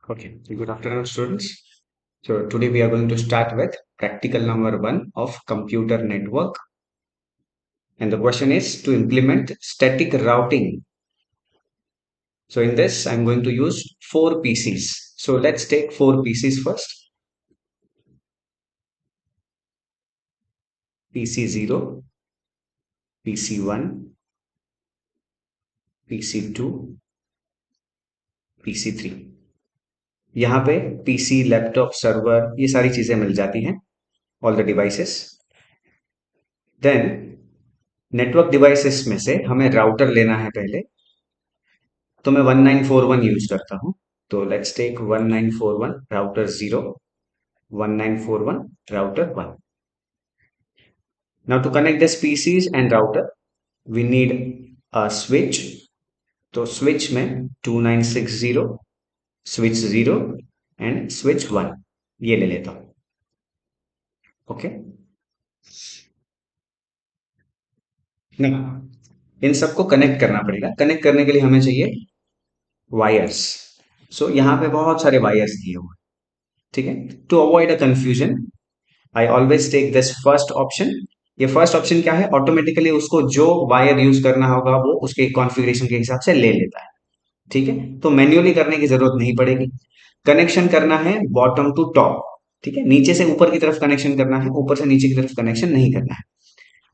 Okay, good afternoon, students. So today we are going to start with practical number one of computer network. And the question is to implement static routing. So in this, I'm going to use four PCs. So let's take four PCs first. PC0, PC1, PC2, PC3. यहाँ पे PC, laptop, server ये सारी चीजें मिल जाती हैं, all the devices. Then network devices में से हमें राउटर लेना है पहले. तो मैं 1941 यूज करता हूँ. तो let's take 1941 router 0, 1941 router 1. Now to connect this PCs and router we need a switch. तो स्विच में 2960, स्विच 0 एंड स्विच 1 ये ले लेता हूँ. ओके. ना इन सबको कनेक्ट करना पड़ेगा. कनेक्ट करने के लिए हमें चाहिए वायर्स. सो यहाँ पे बहुत सारे वायर्स दिए हुए. ठीक है. To avoid a confusion I always take this first option. ये फर्स्ट ऑप्शन क्या है, ऑटोमेटिकली उसको जो वायर यूज करना होगा वो उसके कॉन्फ़िगरेशन के हिसाब से ले लेता है. ठीक है. तो मैन्युअली करने की जरूरत नहीं पड़ेगी. कनेक्शन करना है बॉटम टू टॉप. ठीक है. नीचे से ऊपर की तरफ कनेक्शन करना है, ऊपर से नीचे की तरफ कनेक्शन नहीं करना है.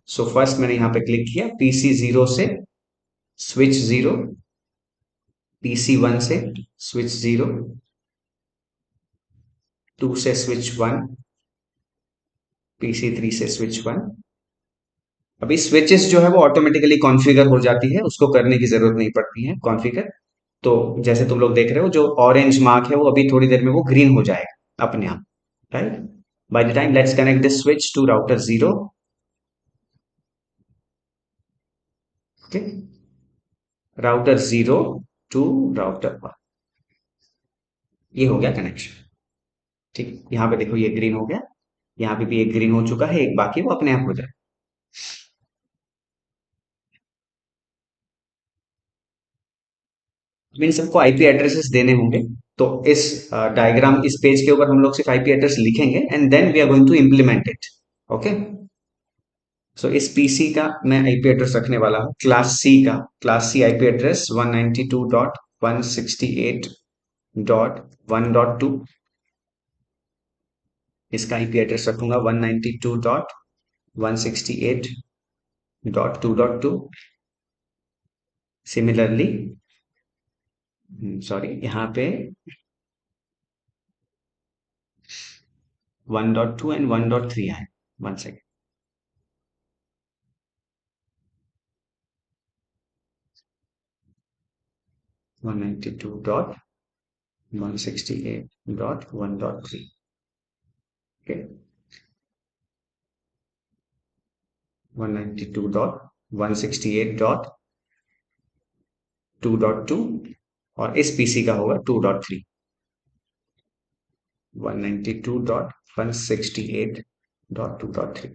सो फर्स्ट मैंने यहाँ पे क्लिक किया पीसी 0 से स्विच 0, पीसी 1 से स्विच 0, 2 से स्विच 1, पीसी 3 से स्विच 1. अभी स्विचेस जो है वो ऑटोमेटिकली कॉन्फ़िगर हो जाती है, उसको करने की जरूरत नहीं पड़ती है कॉन्फ़िगर. तो जैसे तुम लोग देख रहे हो जो ऑरेंज मार्क है वो अभी थोड़ी देर में वो ग्रीन हो जाएगा अपने आप. Right. By the time let's connect this switch to router 0. Okay. Router 0 to router 1. ये हो गया कनेक्शन. ठीक. यहाँ पे देखो ये ग्रीन हो गया. यहाँ पे भी एक ग्रीन हो चुका है, एक बाकी वो अपने आप हो जाए. इन सबको आईपी एड्रेसेस देने होंगे. तो इस डायग्राम इस पेज के ऊपर हम लोग सिर्फ आईपी एड्रेस लिखेंगे and then we are going to implement it. Okay. So इस पीसी का मैं आईपी एड्रेस रखने वाला हूँ क्लास सी आईपी एड्रेस 192.168.1.2. इसका आईपी एड्रेस रखूंगा 192.168.2.2. सिमिलरली सॉरी यहाँ पे 1.2 एंड 1.3 है. One second. 192.168.1.3. ओके. 192.168.2.2 और इस पीसी का होगा 2.3. 192.168.2.3.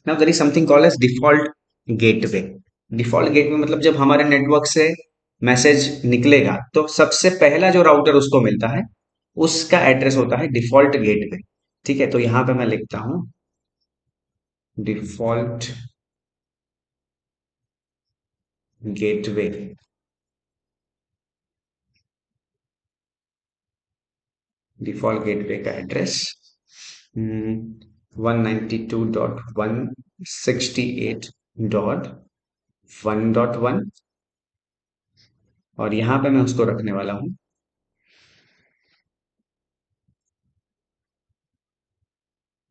Now there is something called as default gateway. Default gateway मतलब जब हमारे नेटवर्क से मैसेज निकलेगा तो सबसे पहला जो राउटर उसको मिलता है उसका एड्रेस होता है डिफॉल्ट गेटवे. ठीक है. तो यहां पे मैं लिखता हूं डिफॉल्ट गेटवे. डिफॉल्ट गेटवे का एड्रेस 192.168.1.1. और यहां पे मैं उसको रखने वाला हूं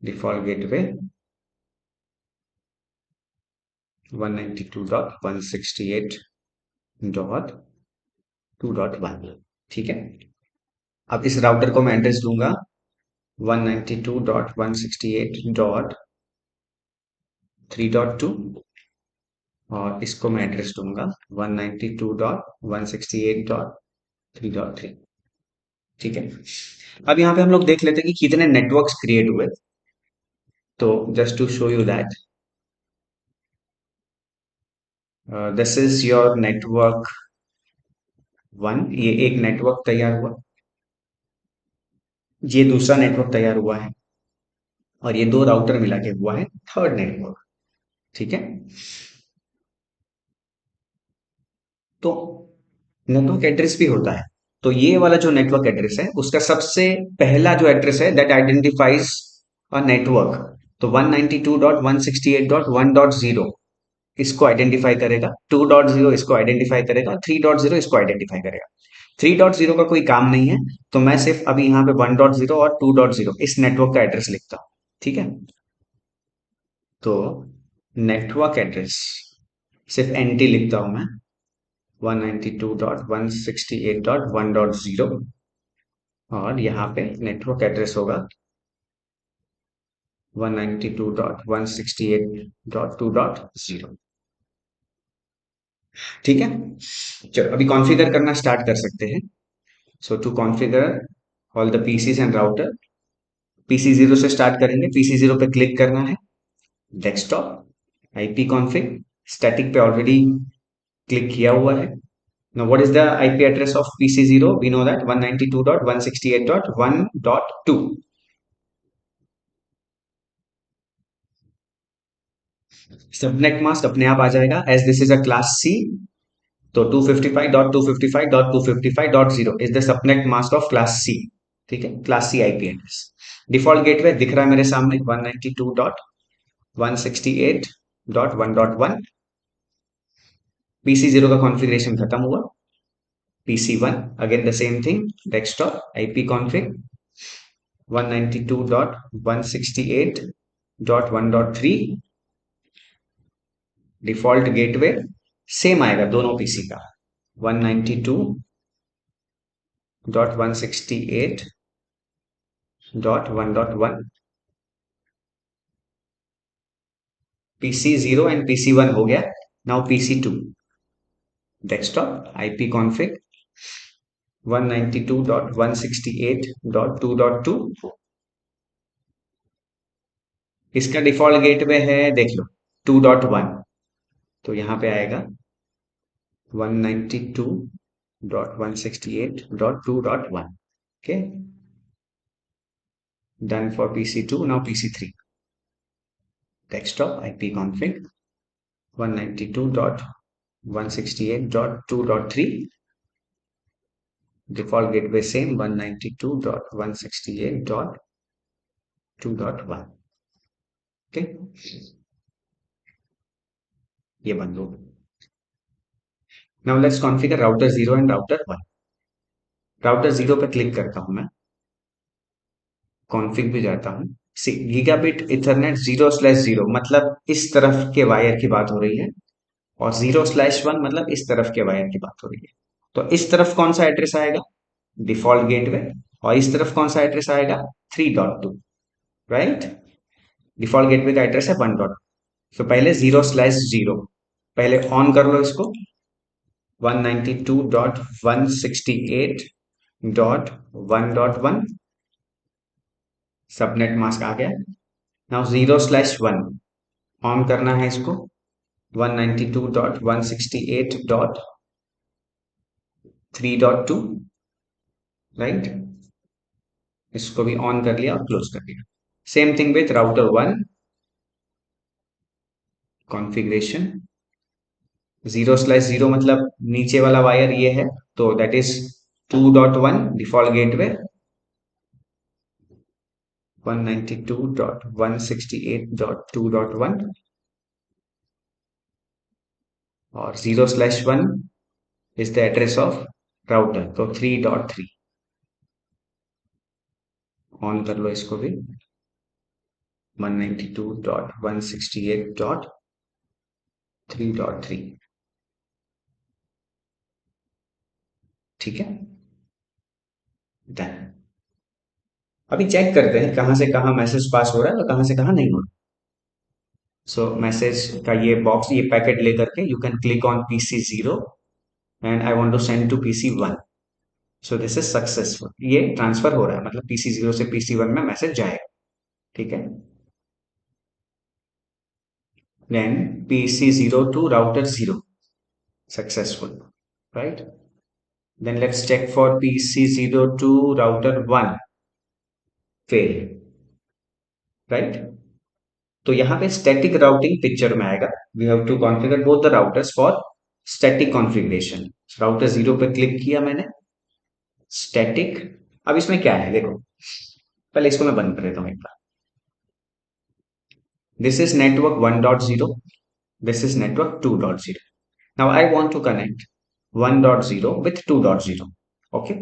डिफॉल्ट गेटवे 192.168.2.1. ठीक है. अब इस राउटर को मैं एड्रेस दूंगा 192.168.3.2 और इसको मैं एड्रेस दूंगा 192.168.3.3. ठीक है. अब यहाँ पे हम लोग देख लेते हैं कि कितने नेटवर्क्स क्रिएट हुए. तो just to show you that this is your network one, ये एक नेटवर्क तैयार हुआ, ये दूसरा नेटवर्क तैयार हुआ है, और ये दो राउटर मिला के हुआ है थर्ड नेटवर्क। ठीक है, तो नेटवर्क एड्रेस भी होता है। तो ये वाला जो नेटवर्क एड्रेस है उसका सबसे पहला जो एड्रेस है दैट आइडेंटिफाइज अ नेटवर्क, तो 192.168.1.0 इसको आइडेंटिफाई करेगा, 2.0 इसको आइडेंटिफाई करेगा, 3.0 इसको आइडेंटिफाई करेगा। 3.0 का कोई काम नहीं है, तो मैं सिर्फ अभी यहाँ पे 1.0 और 2.0 इस नेटवर्क का एड्रेस लिखता हूँ। ठीक है, तो नेटवर्क एड्रेस सिर्फ एनटी लिखता हूं मैं, 192.168.1.0, और यहाँ पे नेटवर्क एड्रेस होगा 192.168.2.0। ठीक है, चलो अभी कॉन्फ़िगर करना स्टार्ट कर सकते हैं। So to configure all the PCs and router, PC zero से स्टार्ट करेंगे, पीसी जीरो पे क्लिक करना है, डेस्कटॉप आईपी कॉन्फ़िग, स्टैटिक पे ऑलरेडी क्लिक किया हुआ है। Now, what is the IP address of PC0? We know that 192.168.1.2. Subnet mask अपने आप आ जाएगा as this is a class C, तो 255.255.255.0 is the subnet mask of class C. ठीक है, class C IP address. Default gateway दिख रहा है मेरे सामने 192.168.1.1। पीसी जीरो का कॉन्फ़िगरेशन खत्म हुआ। PC one again the same thing, desktop IP config 192.168.1.3, default gateway same आएगा दोनों पीसी का, 192.168.1.1। PC zero and PC one हो गया। Now PC two, desktop IP config 192.168.2.2, इसका डिफॉल्ट गेटवे है देख लो 2.1, तो यहां पे आएगा 192.168.2.1। okay, done for pc2. Now pc3, desktop ip config 192.168.2.3, default gateway same 192.168.2.1। okay, ये बंद हो। now let's configure router 0 and router 1। Router 0 पे क्लिक करता हूं मैं, कॉन्फ़िग भी जाता हूं। सी गीगाबिट इथरनेट 0/0 मतलब इस तरफ के वायर की बात हो रही है, और 0/1 मतलब इस तरफ के वायर की बात हो रही है। तो इस तरफ कौन सा एड्रेस आएगा, डिफॉल्ट गेटवे, और इस तरफ कौन सा एड्रेस आएगा, 3.2, राइट। डिफॉल्ट गेटवे का एड्रेस है 1. तो पहले 0/0, पहले ऑन कर लो इसको, 192.168.1.1 सबनेट मास्क आ गया। नाउ 0/1 ऑन करना है इसको, 192.168.3.2, राइट। इसको भी ऑन कर लिया और क्लोज कर दिया। Same thing with router 1 configuration, 0/0 मतलब नीचे वाला वायर ये है, तो दैट इज 2.1 डिफॉल्ट गेटवे, 192.168.2.1, और 0/1 is the address of router, तो 3.3 ऑन कर लो इसको भी, 192.168.3.3। ठीक है, डन। अभी चेक करते हैं कहां से कहां मैसेज पास हो रहा है और कहां से कहां नहीं हो रहा। सो मैसेज का ये बॉक्स, ये पैकेट लेकर के you can click on PC0 and I want to send to PC1, so this is successful. ये ट्रांसफर हो रहा है, मतलब PC0 से PC1 में मैसेज जाएगा। ठीक है, then PC0 to router 0 successful, right. Then let's check for PC0 to router 1 fail, right? तो यहाँ पे स्टैटिक राउटिंग पिक्चर में आएगा. We have to configure both the routers for static configuration. Router 0 पे क्लिक किया मैंने, स्टैटिक. अब इसमें क्या है देखो, पहले इसको मैं बंद कर देता हूँ एक बार. This is network 1.0, this is network 2.0. Now I want to connect 1.0 with 2.0. Okay,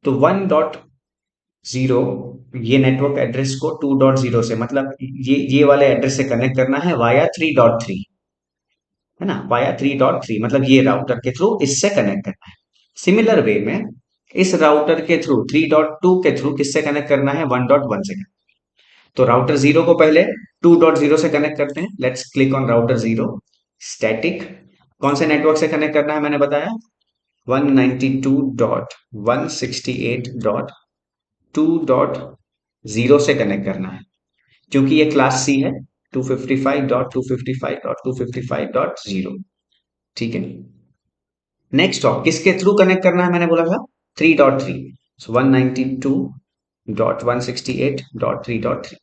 तो 1.0 ये नेटवर्क एड्रेस को 2.0 से, मतलब ये वाले एड्रेस से कनेक्ट करना है वाया 3.3, है ना, वाया 3.3, मतलब ये राउटर के थ्रू इससे कनेक्ट करना है. सिमिलर वे में इस राउटर के थ्रू 3.2 के थ्रू किससे कनेक्ट करना है, 1.1 से. तो राउटर 0 को पहले 2.0 से कनेक्ट करते हैं. Let's click on router 0. Static. कौन से नेटवर्क से कनेक्ट करना है मैंने बताया, 192.168.2.0 से कनेक्ट करना है, क्योंकि ये क्लास सी है. 255.255.255.0. ठीक है. नेक्स्ट ऑफ किसके थ्रू कनेक्ट करना है मैंने बोला था, 3.3. सो 192.168.3.3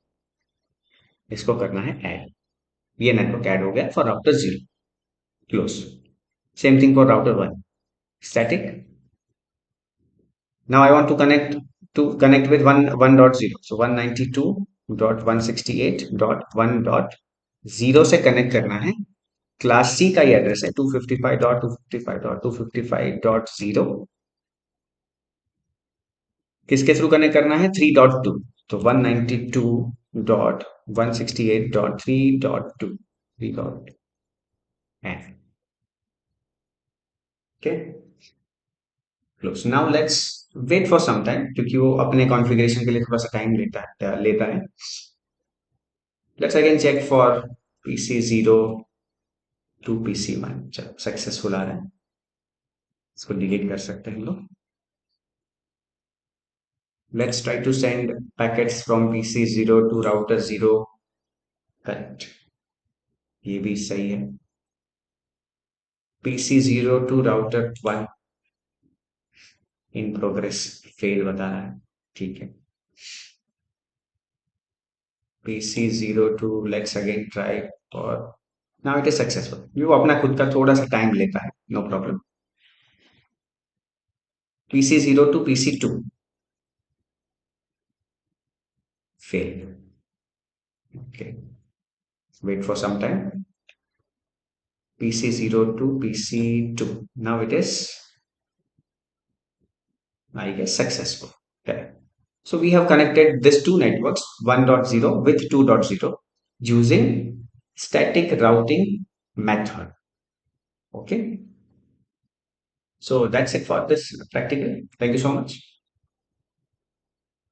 इसको करना है ऐड. ये नेटवर्क ऐड हो गया for router 0. Close. Same thing for router 1. Static. Now I want to connect with 1.0. सो 192.168.1.0 से कनेक्ट करना है. क्लास सी का ही एड्रेस है 255.255.255.0. किसके थ्रू कनेक्ट करना है, 3.2. तो 192.168.3.2. 3. Okay, close. Now let's wait for some time, क्योंकि वो अपने कॉन्फ़िगरेशन के लिए थोड़ा सा टाइम लेता है. Let's again check for PC0 to PC1. चलो सक्सेसफुल आ रहा है, इसको डिलीट कर सकते हैं हम लोग. Let's try to send packets from PC0 to router 0. Correct, ये भी सही है. PC0 to router 1 in progress, fail बता रहा है. ठीक है. PC0 to, let's again try. और नाउ इट इज सक्सेसफुल. वो अपना खुद का थोड़ा सा टाइम लेता है, no problem. PC0 to PC2 fail. Okay, wait for some time. PC0 to PC2. Now it is, I guess, successful. Okay. So we have connected these two networks 1.0 with 2.0 using static routing method. Okay. So that's it for this practical. Thank you so much.